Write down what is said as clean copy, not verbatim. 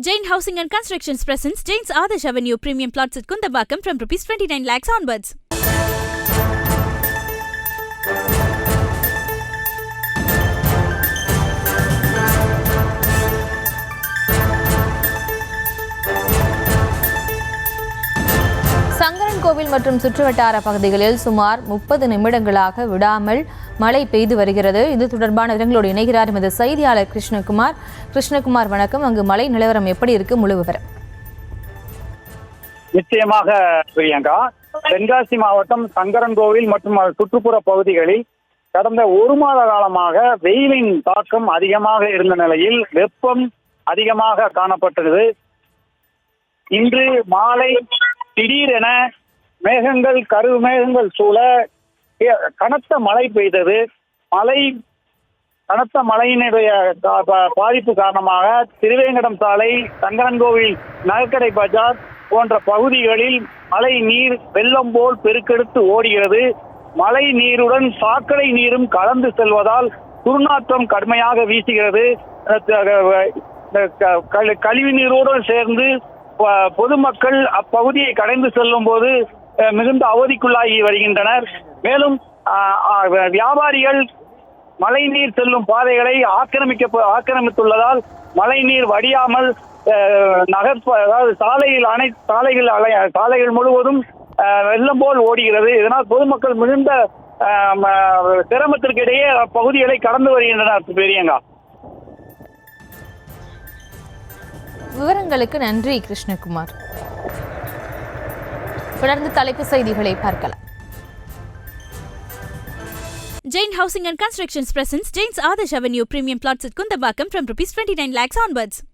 Jain Housing and Constructions presents Jain's Adarsh Avenue Premium Plots at Kundambakam from Rs 29 lakhs onwards. Sankarankovil மற்றும் சுற்றுவட்டார பகுதிகளில் சுமார் 30 நிமிடங்களாக விடாமல் மழை பெய்து வருகிறது. இது தொடர்பான விவரங்களோடு இணைகிறார் எமது செய்தியாளர் கிருஷ்ணகுமார். வணக்கம். அங்கு மழை நிலவரம் எப்படி இருக்கு? முழு விவரம். நிச்சயமாக பிரியங்கா, தென்காசி மாவட்டம் சங்கரன்கோவில் மற்றும் சுற்றுப்புற பகுதிகளில் கடந்த ஒரு மாத காலமாக வெயிலின் தாக்கம் அதிகமாக இருந்த நிலையில் வெப்பம் அதிகமாக காணப்பட்டது. இன்று மாலை திடீரென கருமேகங்கள் சூழ கனத்த மழை பெய்தது. கனத்த மழையினுடைய பாதிப்பு காரணமாக திருவேங்கடம் சாலை, சங்கரன்கோவில் நகைக்கடை பஜார் போன்ற பகுதிகளில் மழை நீர் வெள்ளம் போல் பெருக்கெடுத்து ஓடுகிறது. மழை நீருடன் சாக்கடை நீரும் கலந்து செல்வதால் துர்நாற்றம் கடுமையாக வீசுகிறது. கழிவு நீரோடு சேர்ந்து பொதுமக்கள் அப்பகுதியை கடந்து செல்லும் போது மிகுந்த அவதிக்குள்ளாகி வருகின்றனர். மேலும் வியாபாரிகள் மழை நீர் செல்லும் பாதைகளை ஆக்கிரமித்துள்ளதால் மழை நீர் வடியாமல் அதாவது சாலைகள் முழுவதும் வெள்ளம் போல் ஓடுகிறது. இதனால் பொதுமக்கள் மிகுந்த சிரமத்திற்கிடையே அப்பகுதிகளை கடந்து வருகின்றனர். பெரியங்கா, விவரங்களுக்கு நன்றி கிருஷ்ணகுமார். தொடர்ந்து தலைப்பு செய்திகளை பார்க்கலாம். Jain Housing and Constructions presents Jain's Adarsh Avenue Premium Plots at Kundambakam from Rs 29 lakhs onwards.